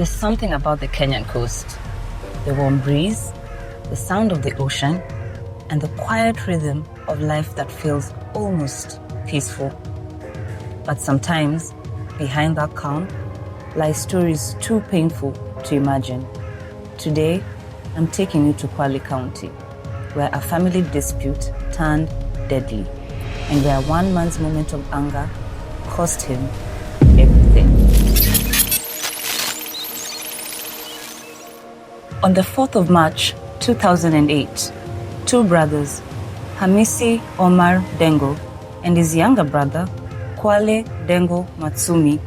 There's something about the Kenyan coast, the warm breeze, the sound of the ocean, and the quiet rhythm of life that feels almost peaceful. But sometimes, behind that calm, lie stories too painful to imagine. Today, I'm taking you to Kwale County, where a family dispute turned deadly, and where one man's moment of anger cost him everything. On the 4th of March, 2008, two brothers, Hamisi Omar Dengo and his younger brother, Kwale Dengo Matsumi,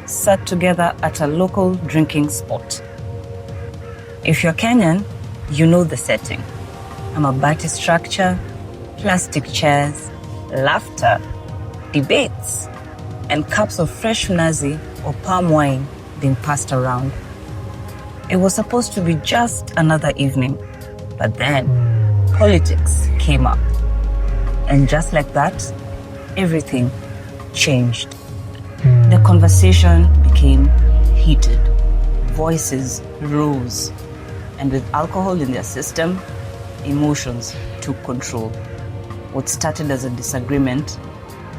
sat together at a local drinking spot. If you're Kenyan, you know the setting. A mabati structure, plastic chairs, laughter, debates, and cups of fresh nazi or palm wine being passed around. It was supposed to be just another evening, but then politics came up. And just like that, everything changed. The conversation became heated. Voices rose. And with alcohol in their system, emotions took control. What started as a disagreement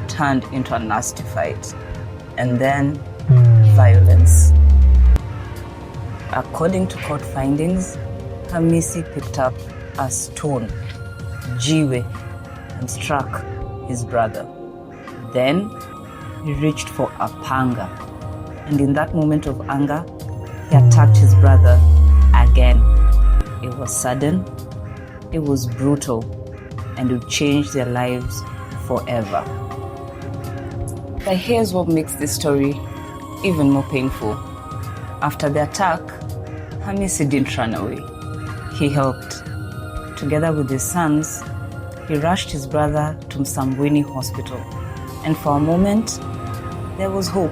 turned into a nasty fight. And then, violence. According to court findings, Hamisi picked up a stone, jiwe, and struck his brother. Then, he reached for a panga. And in that moment of anger, he attacked his brother again. It was sudden, it was brutal, and it changed their lives forever. But here's what makes this story even more painful. After the attack, Hamisi didn't run away. He helped. Together with his sons, he rushed his brother to Msambweni Hospital. And for a moment, there was hope.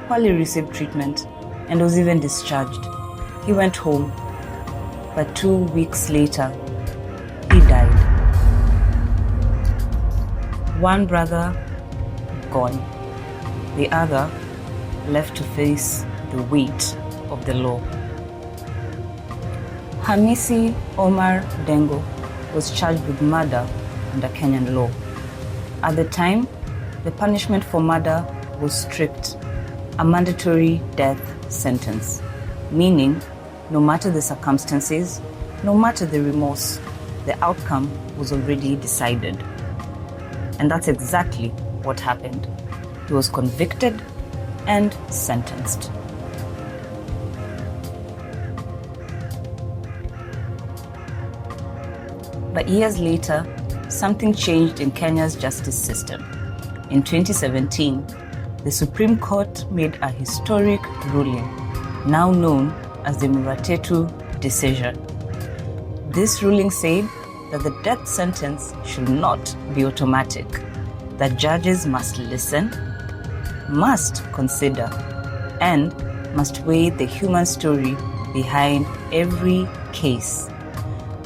Kwale received treatment and was even discharged. He went home, but 2 weeks later, he died. One brother gone, the other left to face the weight of the law. Hamisi Omar Dengo was charged with murder under Kenyan law. At the time, the punishment for murder was strict, a mandatory death sentence, meaning no matter the circumstances, no matter the remorse, the outcome was already decided. And that's exactly what happened. He was convicted and sentenced. But years later, something changed in Kenya's justice system. In 2017, the Supreme Court made a historic ruling, now known as the Muratetu decision. This ruling said that the death sentence should not be automatic, that judges must listen, must consider, and must weigh the human story behind every case.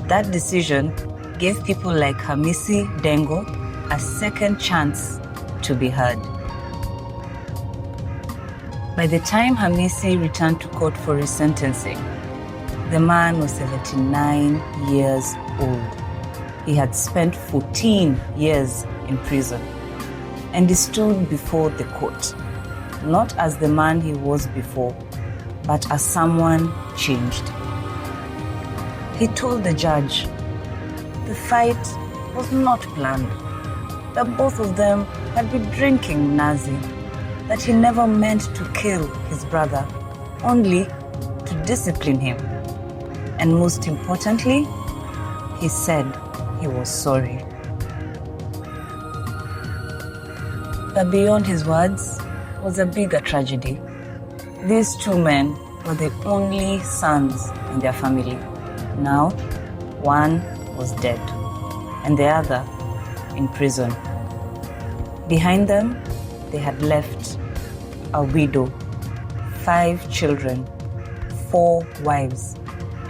That decision gave people like Hamisi Dengo a second chance to be heard. By the time Hamisi returned to court for his sentencing, the man was 79 years old. He had spent 14 years in prison, and he stood before the court, not as the man he was before, but as someone changed. He told the judge the fight was not planned, that both of them had been drinking nazi, that he never meant to kill his brother, only to discipline him. And most importantly, he said he was sorry. But beyond his words was a bigger tragedy. These two men were the only sons in their family. Now, one was dead, and the other in prison. Behind them, they had left a widow, 5 children, 4 wives,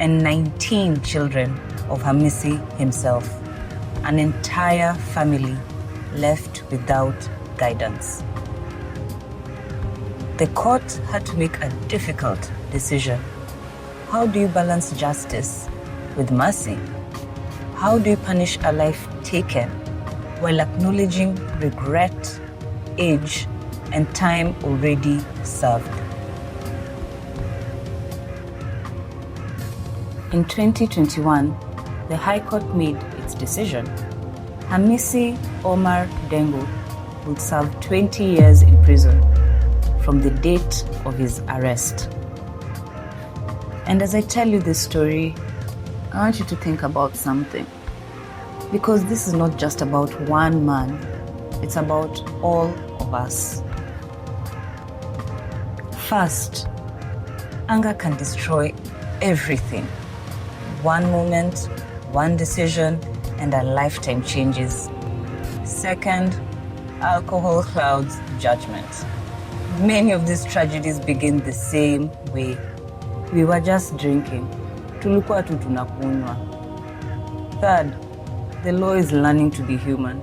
and 19 children of Hamisi himself. An entire family left without guidance. The court had to make a difficult decision. How do you balance justice with mercy? How do you punish a life taken while acknowledging regret, age, and time already served? In 2021, the High Court made its decision. Hamisi Omar Dengo would serve 20 years in prison from the date of his arrest. And as I tell you this story, I want you to think about something. Because this is not just about one man, it's about all of us. First, anger can destroy everything. One moment, one decision, and a lifetime changes. Second, alcohol clouds judgment. Many of these tragedies begin the same way. We were just drinking. Tulikuwa tu tunakunywa. Third, the law is learning to be human.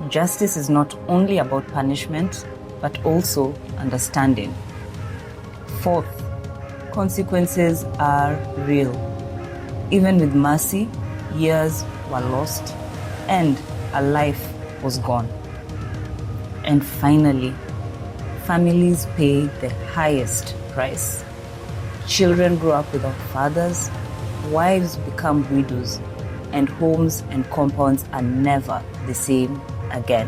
Justice is not only about punishment, but also understanding. Fourth, consequences are real. Even with mercy, years were lost and a life was gone. And finally, families pay the highest price. Children grow up without fathers, wives become widows, and homes and compounds are never the same again.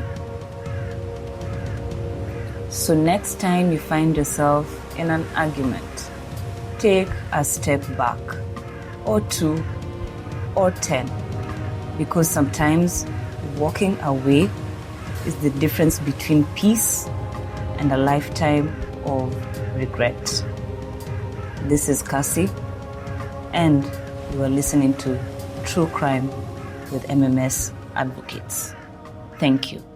So next time you find yourself in an argument, take a step back, or 2, or 10, because sometimes walking away is the difference between peace and a lifetime of regret. This is Cassie, and you are listening to True Crime with MMS Advocates. Thank you.